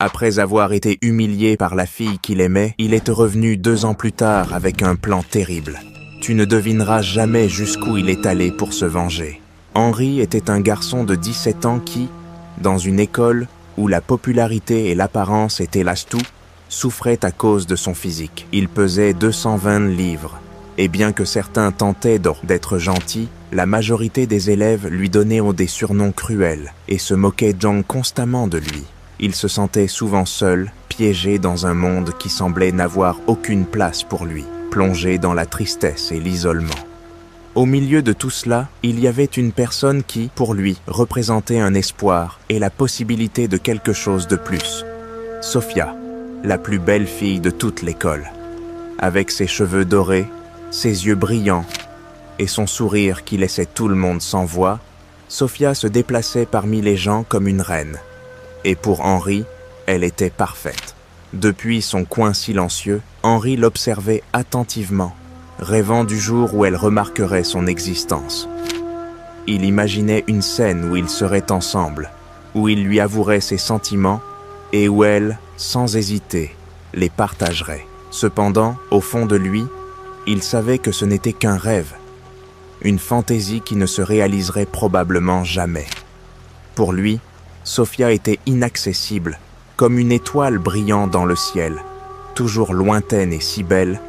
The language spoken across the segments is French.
Après avoir été humilié par la fille qu'il aimait, il est revenu 2 ans plus tard avec un plan terrible. Tu ne devineras jamais jusqu'où il est allé pour se venger. Henri était un garçon de 17 ans qui, dans une école où la popularité et l'apparence étaient tout, souffrait à cause de son physique. Il pesait 220 livres, et bien que certains tentaient d'être gentils, la majorité des élèves lui donnaient des surnoms cruels et se moquaient constamment de lui. Il se sentait souvent seul, piégé dans un monde qui semblait n'avoir aucune place pour lui, plongé dans la tristesse et l'isolement. Au milieu de tout cela, il y avait une personne qui, pour lui, représentait un espoir et la possibilité de quelque chose de plus. Sophia, la plus belle fille de toute l'école. Avec ses cheveux dorés, ses yeux brillants et son sourire qui laissait tout le monde sans voix, Sophia se déplaçait parmi les gens comme une reine. Et pour Henri, elle était parfaite. Depuis son coin silencieux, Henri l'observait attentivement, rêvant du jour où elle remarquerait son existence. Il imaginait une scène où ils seraient ensemble, où il lui avouerait ses sentiments et où elle, sans hésiter, les partagerait. Cependant, au fond de lui, il savait que ce n'était qu'un rêve, une fantaisie qui ne se réaliserait probablement jamais. Pour lui, Sophia était inaccessible, comme une étoile brillant dans le ciel, toujours lointaine et si belle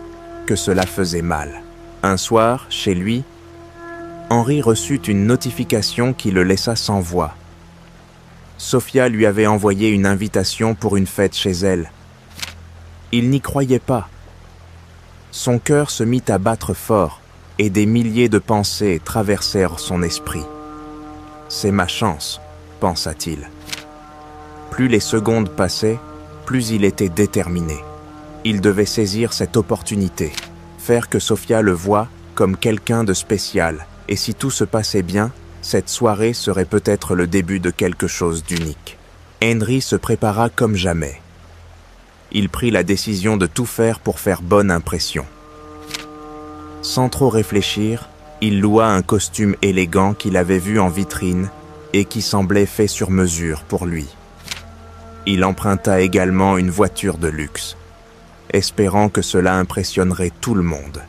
que cela faisait mal. Un soir, chez lui, Henri reçut une notification qui le laissa sans voix. Sophia lui avait envoyé une invitation pour une fête chez elle. Il n'y croyait pas. Son cœur se mit à battre fort et des milliers de pensées traversèrent son esprit. « C'est ma chance », pensa-t-il. Plus les secondes passaient, plus il était déterminé. Il devait saisir cette opportunité, faire que Sophia le voie comme quelqu'un de spécial, et si tout se passait bien, cette soirée serait peut-être le début de quelque chose d'unique. Henri se prépara comme jamais. Il prit la décision de tout faire pour faire bonne impression. Sans trop réfléchir, il loua un costume élégant qu'il avait vu en vitrine et qui semblait fait sur mesure pour lui. Il emprunta également une voiture de luxe, espérant que cela impressionnerait tout le monde.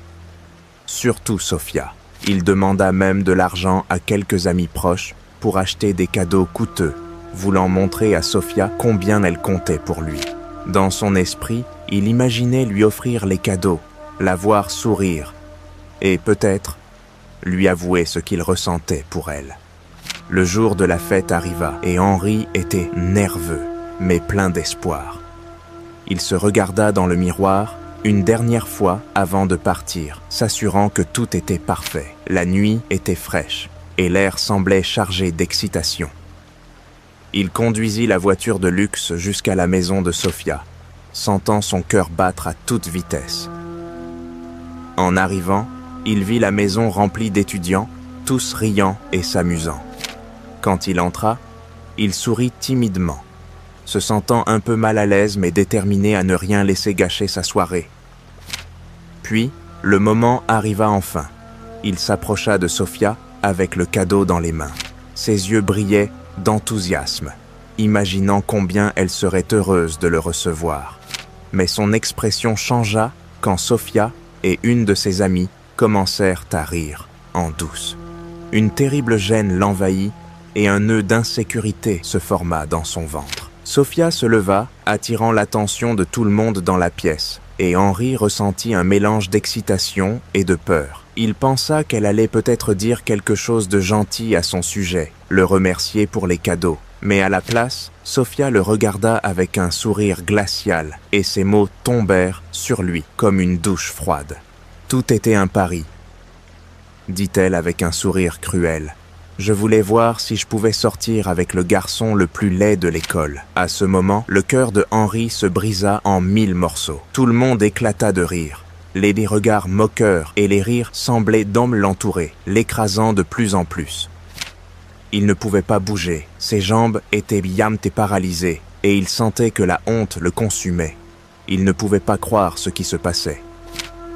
Surtout Sophia. Il demanda même de l'argent à quelques amis proches pour acheter des cadeaux coûteux, voulant montrer à Sophia combien elle comptait pour lui. Dans son esprit, il imaginait lui offrir les cadeaux, la voir sourire, et peut-être lui avouer ce qu'il ressentait pour elle. Le jour de la fête arriva et Henri était nerveux, mais plein d'espoir. Il se regarda dans le miroir une dernière fois avant de partir, s'assurant que tout était parfait. La nuit était fraîche et l'air semblait chargé d'excitation. Il conduisit la voiture de luxe jusqu'à la maison de Sophia, sentant son cœur battre à toute vitesse. En arrivant, il vit la maison remplie d'étudiants, tous riant et s'amusant. Quand il entra, il sourit timidement, se sentant un peu mal à l'aise mais déterminé à ne rien laisser gâcher sa soirée. Puis, le moment arriva enfin. Il s'approcha de Sophia avec le cadeau dans les mains. Ses yeux brillaient d'enthousiasme, imaginant combien elle serait heureuse de le recevoir. Mais son expression changea quand Sophia et une de ses amies commencèrent à rire en douce. Une terrible gêne l'envahit et un nœud d'insécurité se forma dans son ventre. Sophia se leva, attirant l'attention de tout le monde dans la pièce, et Henri ressentit un mélange d'excitation et de peur. Il pensa qu'elle allait peut-être dire quelque chose de gentil à son sujet, le remercier pour les cadeaux. Mais à la place, Sophia le regarda avec un sourire glacial, et ses mots tombèrent sur lui comme une douche froide. « Tout était un pari », dit-elle avec un sourire cruel. Je voulais voir si je pouvais sortir avec le garçon le plus laid de l'école. À ce moment, le cœur de Henri se brisa en 1000 morceaux. Tout le monde éclata de rire. Les regards moqueurs et les rires semblaient l'entourer, l'écrasant de plus en plus. Il ne pouvait pas bouger, ses jambes étaient paralysées et il sentait que la honte le consumait. Il ne pouvait pas croire ce qui se passait.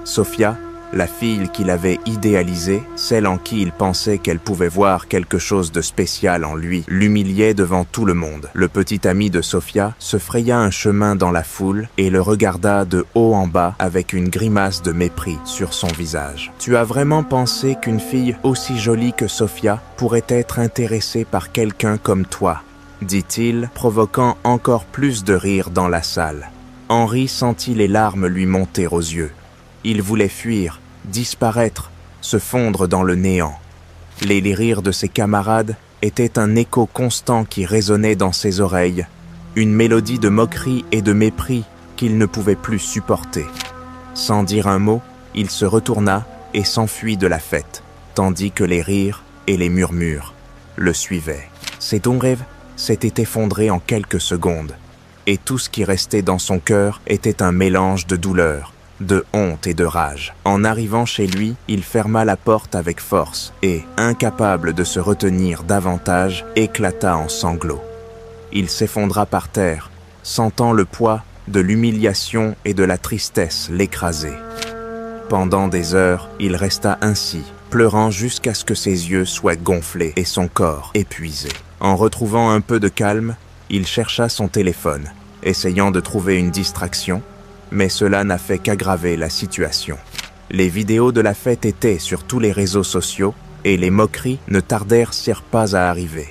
Sophia, La fille qu'il avait idéalisée, celle en qui il pensait qu'elle pouvait voir quelque chose de spécial en lui, l'humiliait devant tout le monde. Le petit ami de Sofia se fraya un chemin dans la foule et le regarda de haut en bas avec une grimace de mépris sur son visage. « Tu as vraiment pensé qu'une fille aussi jolie que Sofia pourrait être intéressée par quelqu'un comme toi ?» dit-il, provoquant encore plus de rire dans la salle. Henri sentit les larmes lui monter aux yeux. Il voulait fuir, disparaître, se fondre dans le néant. Les rires de ses camarades étaient un écho constant qui résonnait dans ses oreilles, une mélodie de moquerie et de mépris qu'il ne pouvait plus supporter. Sans dire un mot, il se retourna et s'enfuit de la fête, tandis que les rires et les murmures le suivaient. Ses rêves s'était effondré en quelques secondes, et tout ce qui restait dans son cœur était un mélange de douleur, de honte et de rage. En arrivant chez lui, il ferma la porte avec force et, incapable de se retenir davantage, éclata en sanglots. Il s'effondra par terre, sentant le poids de l'humiliation et de la tristesse l'écraser. Pendant des heures, il resta ainsi, pleurant jusqu'à ce que ses yeux soient gonflés et son corps épuisé. En retrouvant un peu de calme, il chercha son téléphone, essayant de trouver une distraction, mais cela n'a fait qu'aggraver la situation. Les vidéos de la fête étaient sur tous les réseaux sociaux et les moqueries ne tardèrent pas à arriver.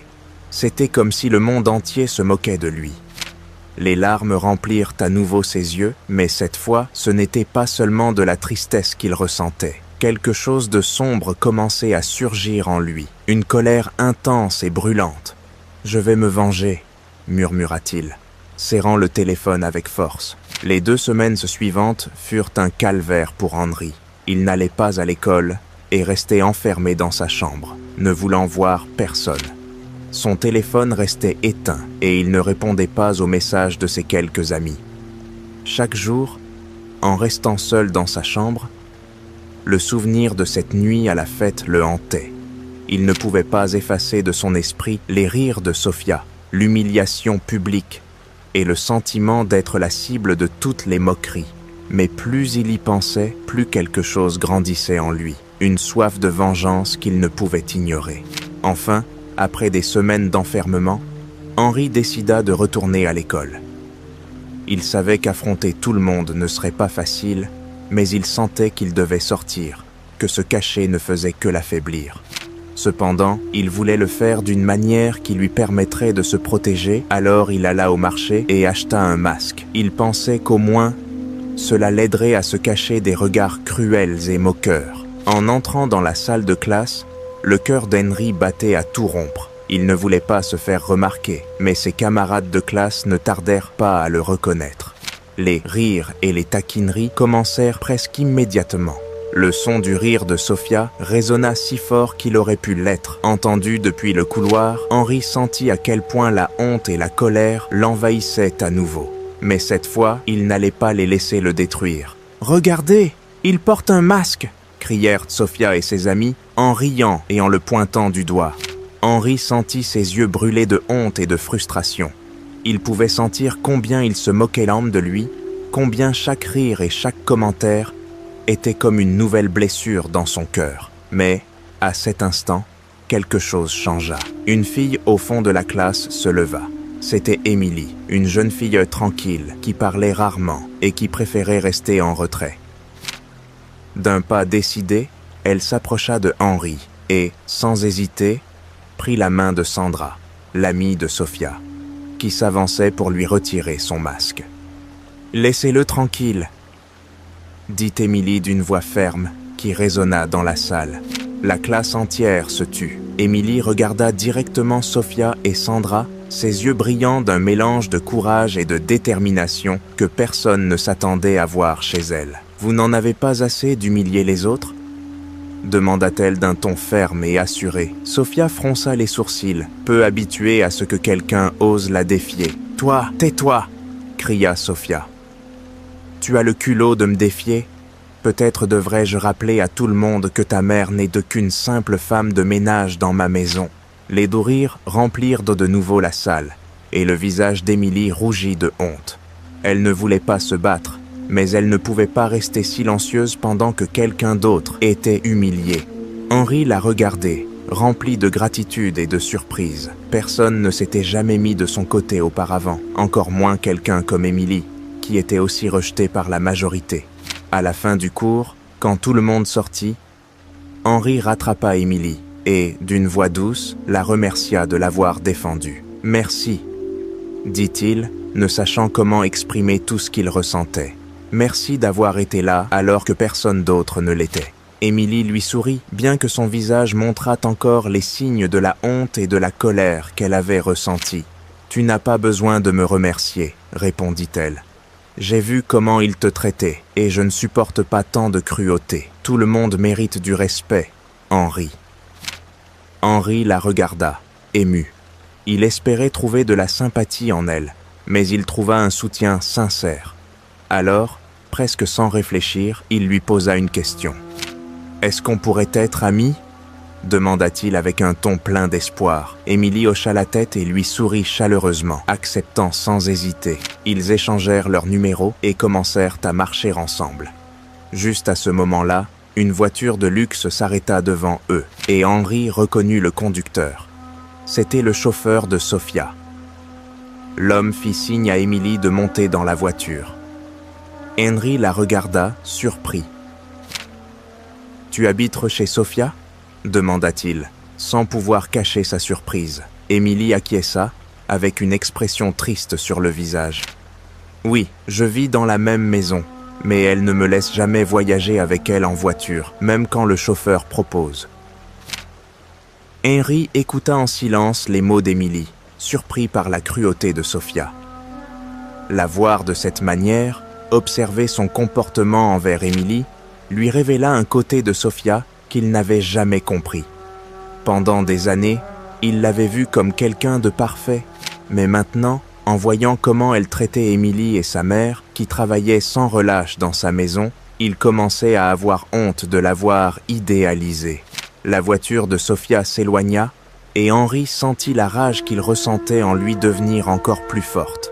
C'était comme si le monde entier se moquait de lui. Les larmes remplirent à nouveau ses yeux, mais cette fois, ce n'était pas seulement de la tristesse qu'il ressentait. Quelque chose de sombre commençait à surgir en lui, une colère intense et brûlante. « Je vais me venger », murmura-t-il, serrant le téléphone avec force. Les 2 semaines suivantes furent un calvaire pour Henri. Il n'allait pas à l'école et restait enfermé dans sa chambre, ne voulant voir personne. Son téléphone restait éteint et il ne répondait pas aux messages de ses quelques amis. Chaque jour, en restant seul dans sa chambre, le souvenir de cette nuit à la fête le hantait. Il ne pouvait pas effacer de son esprit les rires de Sofia, l'humiliation publique et le sentiment d'être la cible de toutes les moqueries. Mais plus il y pensait, plus quelque chose grandissait en lui, une soif de vengeance qu'il ne pouvait ignorer. Enfin, après des semaines d'enfermement, Henri décida de retourner à l'école. Il savait qu'affronter tout le monde ne serait pas facile, mais il sentait qu'il devait sortir, que se cacher ne faisait que l'affaiblir. Cependant, il voulait le faire d'une manière qui lui permettrait de se protéger, alors il alla au marché et acheta un masque. Il pensait qu'au moins, cela l'aiderait à se cacher des regards cruels et moqueurs. En entrant dans la salle de classe, le cœur d'Henri battait à tout rompre. Il ne voulait pas se faire remarquer, mais ses camarades de classe ne tardèrent pas à le reconnaître. Les rires et les taquineries commencèrent presque immédiatement. Le son du rire de Sofia résonna si fort qu'il aurait pu l'être. Entendu depuis le couloir, Henri sentit à quel point la honte et la colère l'envahissaient à nouveau. Mais cette fois, il n'allait pas les laisser le détruire. « Regardez, il porte un masque !» crièrent Sofia et ses amis, en riant et en le pointant du doigt. Henri sentit ses yeux brûler de honte et de frustration. Il pouvait sentir combien il se moquait l'âme de lui, combien chaque rire et chaque commentaire était comme une nouvelle blessure dans son cœur. Mais, à cet instant, quelque chose changea. Une fille au fond de la classe se leva. C'était Émilie, une jeune fille tranquille, qui parlait rarement et qui préférait rester en retrait. D'un pas décidé, elle s'approcha de Henri et, sans hésiter, prit la main de Sandra, l'amie de Sofia, qui s'avançait pour lui retirer son masque. « Laissez-le tranquille !» dit Émilie d'une voix ferme qui résonna dans la salle. La classe entière se tut. Émilie regarda directement Sofia et Sandra, ses yeux brillants d'un mélange de courage et de détermination que personne ne s'attendait à voir chez elle. « Vous n'en avez pas assez d'humilier les autres ?» demanda-t-elle d'un ton ferme et assuré. Sofia fronça les sourcils, peu habituée à ce que quelqu'un ose la défier. « Toi, tais-toi !» cria Sofia. « Tu as le culot de me défier ? Peut-être devrais-je rappeler à tout le monde que ta mère n'est qu'une simple femme de ménage dans ma maison. » Les doux rires remplirent de nouveau la salle, et le visage d'Émilie rougit de honte. Elle ne voulait pas se battre, mais elle ne pouvait pas rester silencieuse pendant que quelqu'un d'autre était humilié. Henri la regardait, rempli de gratitude et de surprise. Personne ne s'était jamais mis de son côté auparavant, encore moins quelqu'un comme Émilie, qui était aussi rejetée par la majorité. À la fin du cours, quand tout le monde sortit, Henri rattrapa Émilie et, d'une voix douce, la remercia de l'avoir défendue. « Merci », dit-il, ne sachant comment exprimer tout ce qu'il ressentait. « Merci d'avoir été là alors que personne d'autre ne l'était. » Émilie lui sourit, bien que son visage montrât encore les signes de la honte et de la colère qu'elle avait ressentis. « Tu n'as pas besoin de me remercier, » répondit-elle. « J'ai vu comment il te traitait, et je ne supporte pas tant de cruauté. Tout le monde mérite du respect, Henri. » Henri la regarda, ému. Il espérait trouver de la sympathie en elle, mais il trouva un soutien sincère. Alors, presque sans réfléchir, il lui posa une question. « Est-ce qu'on pourrait être amis ?» demanda-t-il avec un ton plein d'espoir. Émilie hocha la tête et lui sourit chaleureusement, acceptant sans hésiter. Ils échangèrent leurs numéros et commencèrent à marcher ensemble. Juste à ce moment-là, une voiture de luxe s'arrêta devant eux, et Henri reconnut le conducteur. C'était le chauffeur de Sofia. L'homme fit signe à Émilie de monter dans la voiture. Henri la regarda, surpris. « Tu habites chez Sofia ?» demanda-t-il, sans pouvoir cacher sa surprise. Émilie acquiesça, avec une expression triste sur le visage. « Oui, je vis dans la même maison, mais elle ne me laisse jamais voyager avec elle en voiture, même quand le chauffeur propose. » Henri écouta en silence les mots d'Émilie, surpris par la cruauté de Sofia. La voir de cette manière, observer son comportement envers Émilie, lui révéla un côté de Sofia qu'il n'avait jamais compris. Pendant des années, il l'avait vue comme quelqu'un de parfait, mais maintenant, en voyant comment elle traitait Émilie et sa mère, qui travaillaient sans relâche dans sa maison, il commençait à avoir honte de l'avoir idéalisée. La voiture de Sofia s'éloigna, et Henri sentit la rage qu'il ressentait en lui devenir encore plus forte.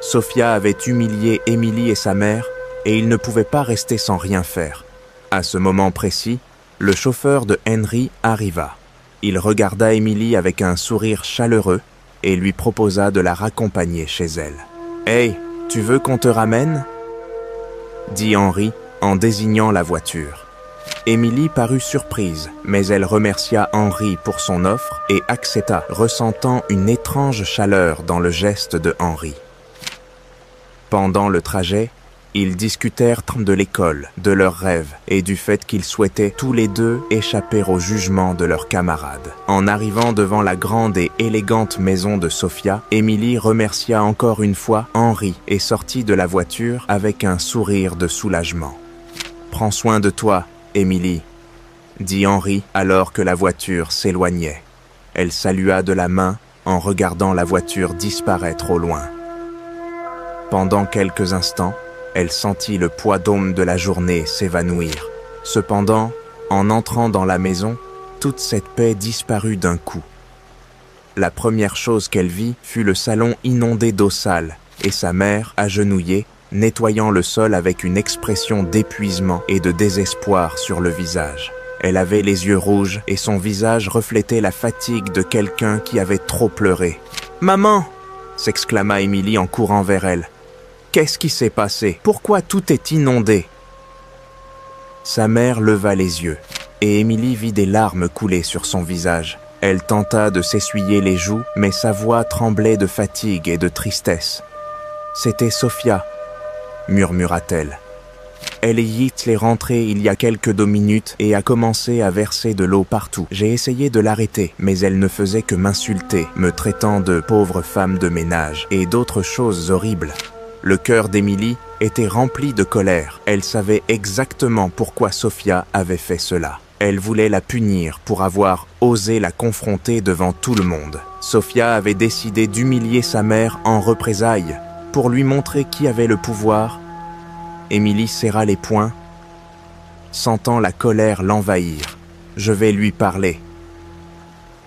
Sofia avait humilié Émilie et sa mère, et il ne pouvait pas rester sans rien faire. À ce moment précis, le chauffeur de Henri arriva. Il regarda Émilie avec un sourire chaleureux et lui proposa de la raccompagner chez elle. « Hey, tu veux qu'on te ramène ?» dit Henri en désignant la voiture. Émilie parut surprise, mais elle remercia Henri pour son offre et accepta, ressentant une étrange chaleur dans le geste de Henri. Pendant le trajet, ils discutèrent de l'école, de leurs rêves et du fait qu'ils souhaitaient tous les deux échapper au jugement de leurs camarades. En arrivant devant la grande et élégante maison de Sofia, Émilie remercia encore une fois Henri et sortit de la voiture avec un sourire de soulagement. « Prends soin de toi, Émilie, » dit Henri alors que la voiture s'éloignait. Elle salua de la main en regardant la voiture disparaître au loin. Pendant quelques instants, elle sentit le poids d'homme de la journée s'évanouir. Cependant, en entrant dans la maison, toute cette paix disparut d'un coup. La première chose qu'elle vit fut le salon inondé d'eau sale et sa mère, agenouillée, nettoyant le sol avec une expression d'épuisement et de désespoir sur le visage. Elle avait les yeux rouges et son visage reflétait la fatigue de quelqu'un qui avait trop pleuré. « Maman !» s'exclama Émilie en courant vers elle. Qu'est-ce qui s'est passé? Pourquoi tout est inondé? Sa mère leva les yeux, et Émilie vit des larmes couler sur son visage. Elle tenta de s'essuyer les joues, mais sa voix tremblait de fatigue et de tristesse. « C'était Sofia », murmura-t-elle. « Elle est rentrée il y a quelques minutes et a commencé à verser de l'eau partout. J'ai essayé de l'arrêter, mais elle ne faisait que m'insulter, me traitant de pauvre femme de ménage et d'autres choses horribles. » Le cœur d'Émilie était rempli de colère. Elle savait exactement pourquoi Sofia avait fait cela. Elle voulait la punir pour avoir osé la confronter devant tout le monde. Sofia avait décidé d'humilier sa mère en représailles pour lui montrer qui avait le pouvoir. Émilie serra les poings, sentant la colère l'envahir. « Je vais lui parler, »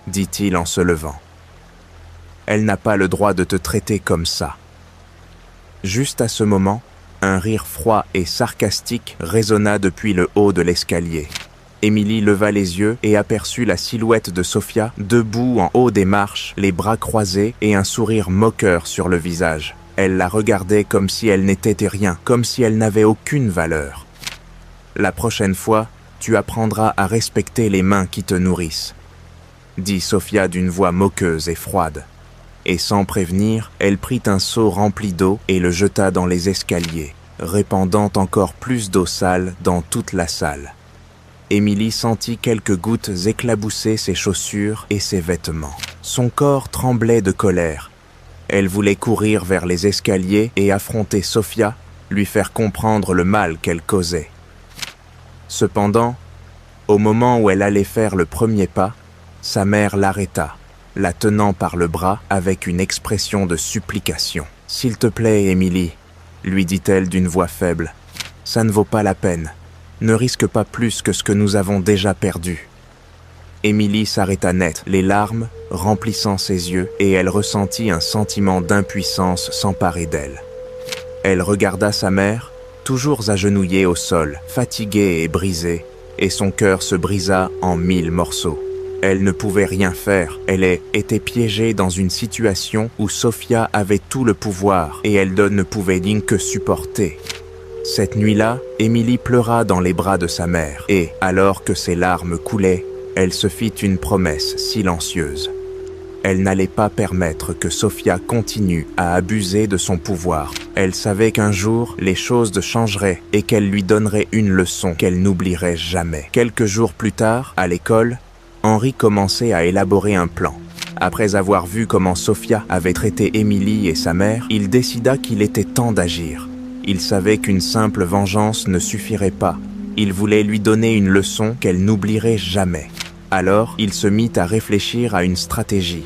dit-il en se levant. « Elle n'a pas le droit de te traiter comme ça. » Juste à ce moment, Un rire froid et sarcastique résonna depuis le haut de l'escalier. Émilie leva les yeux et aperçut la silhouette de Sophia, debout en haut des marches, les bras croisés et un sourire moqueur sur le visage. Elle la regardait comme si elle n'était rien, comme si elle n'avait aucune valeur. « La prochaine fois, tu apprendras à respecter les mains qui te nourrissent, » dit Sophia d'une voix moqueuse et froide. Et sans prévenir, elle prit un seau rempli d'eau et le jeta dans les escaliers, répandant encore plus d'eau sale dans toute la salle. Émilie sentit quelques gouttes éclabousser ses chaussures et ses vêtements. Son corps tremblait de colère. Elle voulait courir vers les escaliers et affronter Sophia, lui faire comprendre le mal qu'elle causait. Cependant, au moment où elle allait faire le premier pas, sa mère l'arrêta, la tenant par le bras avec une expression de supplication. « S'il te plaît, Émilie, » lui dit-elle d'une voix faible, « ça ne vaut pas la peine. Ne risque pas plus que ce que nous avons déjà perdu. » Émilie s'arrêta net, les larmes remplissant ses yeux, et elle ressentit un sentiment d'impuissance s'emparer d'elle. Elle regarda sa mère, toujours agenouillée au sol, fatiguée et brisée, et son cœur se brisa en 1000 morceaux. Elle ne pouvait rien faire, elle était piégée dans une situation où Sophia avait tout le pouvoir et elle ne pouvait que supporter. Cette nuit-là, Émilie pleura dans les bras de sa mère et, alors que ses larmes coulaient, elle se fit une promesse silencieuse. Elle n'allait pas permettre que Sophia continue à abuser de son pouvoir. Elle savait qu'un jour, les choses changeraient et qu'elle lui donnerait une leçon qu'elle n'oublierait jamais. Quelques jours plus tard, à l'école, Henri commençait à élaborer un plan. Après avoir vu comment Sophia avait traité Émilie et sa mère, il décida qu'il était temps d'agir. Il savait qu'une simple vengeance ne suffirait pas. Il voulait lui donner une leçon qu'elle n'oublierait jamais. Alors, il se mit à réfléchir à une stratégie.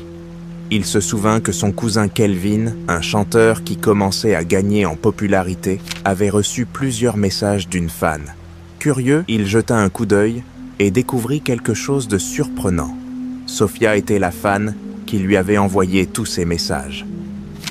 Il se souvint que son cousin Kelvin, un chanteur qui commençait à gagner en popularité, avait reçu plusieurs messages d'une fan. Curieux, il jeta un coup d'œil et découvrit quelque chose de surprenant. Sophia était la fan qui lui avait envoyé tous ces messages.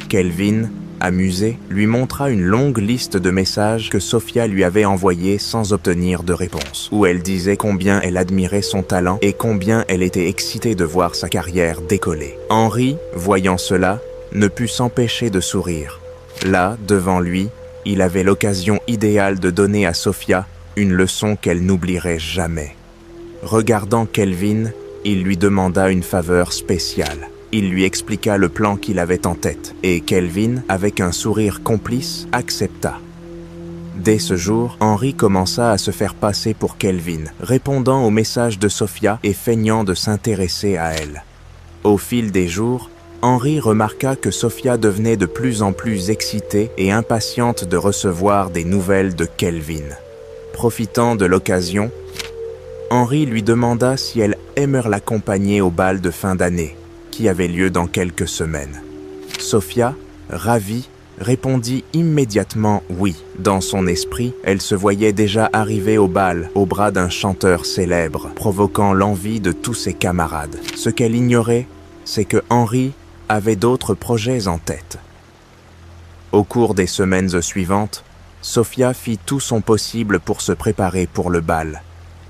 Kelvin, amusé, lui montra une longue liste de messages que Sophia lui avait envoyés sans obtenir de réponse, où elle disait combien elle admirait son talent et combien elle était excitée de voir sa carrière décoller. Henri, voyant cela, ne put s'empêcher de sourire. Là, devant lui, il avait l'occasion idéale de donner à Sophia une leçon qu'elle n'oublierait jamais. Regardant Kelvin, il lui demanda une faveur spéciale. Il lui expliqua le plan qu'il avait en tête, et Kelvin, avec un sourire complice, accepta. Dès ce jour, Henri commença à se faire passer pour Kelvin, répondant aux messages de Sophia et feignant de s'intéresser à elle. Au fil des jours, Henri remarqua que Sophia devenait de plus en plus excitée et impatiente de recevoir des nouvelles de Kelvin. Profitant de l'occasion, Henri lui demanda si elle aimerait l'accompagner au bal de fin d'année, qui avait lieu dans quelques semaines. Sophia, ravie, répondit immédiatement oui. Dans son esprit, elle se voyait déjà arriver au bal, au bras d'un chanteur célèbre, provoquant l'envie de tous ses camarades. Ce qu'elle ignorait, c'est que Henri avait d'autres projets en tête. Au cours des semaines suivantes, Sophia fit tout son possible pour se préparer pour le bal.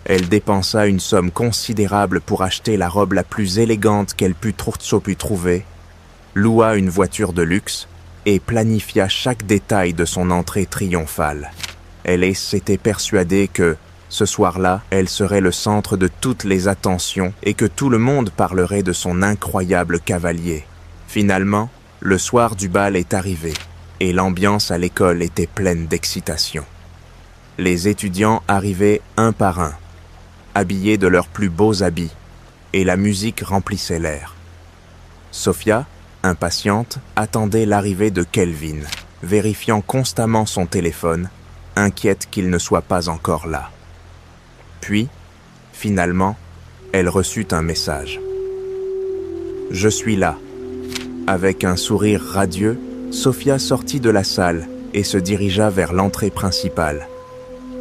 Elle dépensa une somme considérable pour acheter la robe la plus élégante qu'elle put trouver, loua une voiture de luxe et planifia chaque détail de son entrée triomphale. Elle s'était persuadée que, ce soir-là, elle serait le centre de toutes les attentions et que tout le monde parlerait de son incroyable cavalier. Finalement, le soir du bal est arrivé et l'ambiance à l'école était pleine d'excitation. Les étudiants arrivaient un par un, habillés de leurs plus beaux habits, et la musique remplissait l'air. Sophia, impatiente, attendait l'arrivée de Kelvin, vérifiant constamment son téléphone, inquiète qu'il ne soit pas encore là. Puis, finalement, elle reçut un message. « Je suis là. » Avec un sourire radieux, Sophia sortit de la salle et se dirigea vers l'entrée principale.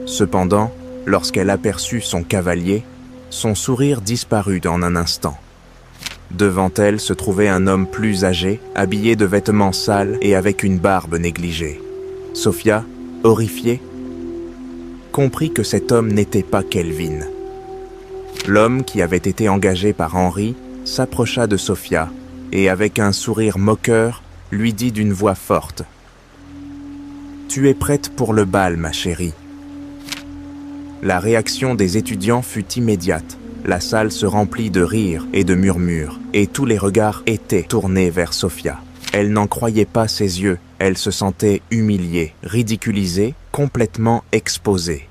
Cependant, lorsqu'elle aperçut son cavalier, son sourire disparut en un instant. Devant elle se trouvait un homme plus âgé, habillé de vêtements sales et avec une barbe négligée. Sophia, horrifié, comprit que cet homme n'était pas Kelvin. L'homme qui avait été engagé par Henri s'approcha de Sophia et avec un sourire moqueur, lui dit d'une voix forte « Tu es prête pour le bal, ma chérie ?» La réaction des étudiants fut immédiate. La salle se remplit de rires et de murmures, et tous les regards étaient tournés vers Sophia. Elle n'en croyait pas ses yeux, elle se sentait humiliée, ridiculisée, complètement exposée.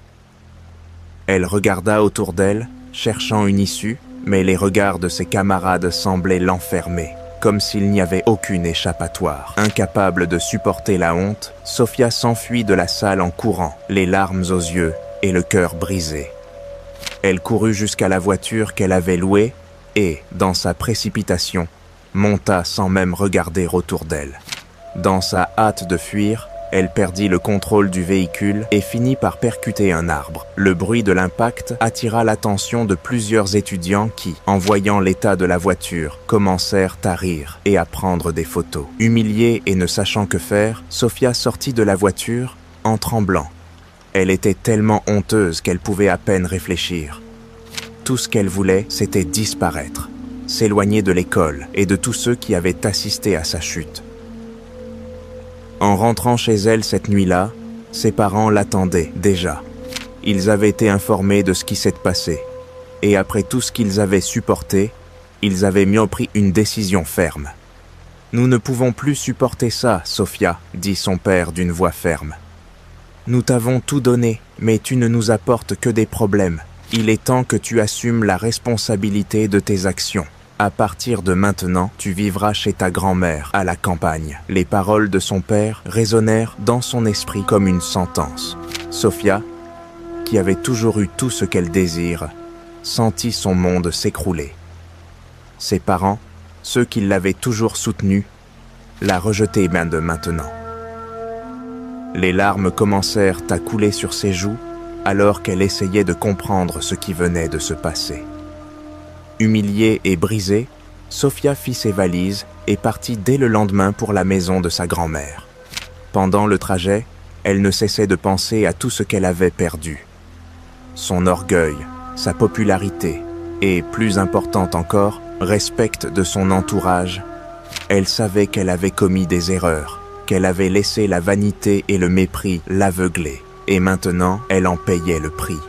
Elle regarda autour d'elle, cherchant une issue, mais les regards de ses camarades semblaient l'enfermer, comme s'il n'y avait aucune échappatoire. Incapable de supporter la honte, Sophia s'enfuit de la salle en courant, les larmes aux yeux et le cœur brisé. Elle courut jusqu'à la voiture qu'elle avait louée et, dans sa précipitation, monta sans même regarder autour d'elle. Dans sa hâte de fuir, elle perdit le contrôle du véhicule et finit par percuter un arbre. Le bruit de l'impact attira l'attention de plusieurs étudiants qui, en voyant l'état de la voiture, commencèrent à rire et à prendre des photos. Humiliée et ne sachant que faire, Sophia sortit de la voiture en tremblant. Elle était tellement honteuse qu'elle pouvait à peine réfléchir. Tout ce qu'elle voulait, c'était disparaître, s'éloigner de l'école et de tous ceux qui avaient assisté à sa chute. En rentrant chez elle cette nuit-là, ses parents l'attendaient déjà. Ils avaient été informés de ce qui s'était passé, et après tout ce qu'ils avaient supporté, ils avaient mieux pris une décision ferme. « Nous ne pouvons plus supporter ça, Sophia, » dit son père d'une voix ferme. « Nous t'avons tout donné, mais tu ne nous apportes que des problèmes. Il est temps que tu assumes la responsabilité de tes actions. À partir de maintenant, tu vivras chez ta grand-mère, à la campagne. » Les paroles de son père résonnèrent dans son esprit comme une sentence. Sophia, qui avait toujours eu tout ce qu'elle désire, sentit son monde s'écrouler. Ses parents, ceux qui l'avaient toujours soutenue, la rejetaient bien de maintenant. Les larmes commencèrent à couler sur ses joues alors qu'elle essayait de comprendre ce qui venait de se passer. Humiliée et brisée, Sophia fit ses valises et partit dès le lendemain pour la maison de sa grand-mère. Pendant le trajet, elle ne cessait de penser à tout ce qu'elle avait perdu. Son orgueil, sa popularité et, plus importante encore, respect de son entourage. Elle savait qu'elle avait commis des erreurs, qu'elle avait laissé la vanité et le mépris l'aveugler, et maintenant elle en payait le prix.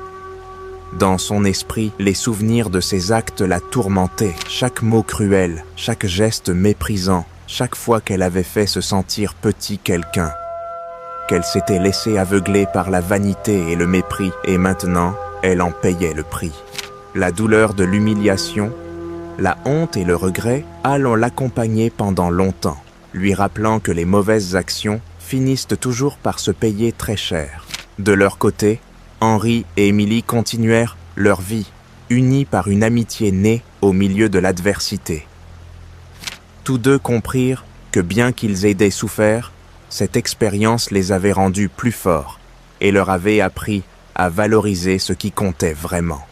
Dans son esprit, les souvenirs de ses actes la tourmentaient, chaque mot cruel, chaque geste méprisant, chaque fois qu'elle avait fait se sentir petit quelqu'un, qu'elle s'était laissée aveugler par la vanité et le mépris, et maintenant elle en payait le prix. La douleur de l'humiliation, la honte et le regret allent l'accompagner pendant longtemps, lui rappelant que les mauvaises actions finissent toujours par se payer très cher. De leur côté, Henri et Émilie continuèrent leur vie, unis par une amitié née au milieu de l'adversité. Tous deux comprirent que bien qu'ils aient souffert, cette expérience les avait rendus plus forts et leur avait appris à valoriser ce qui comptait vraiment.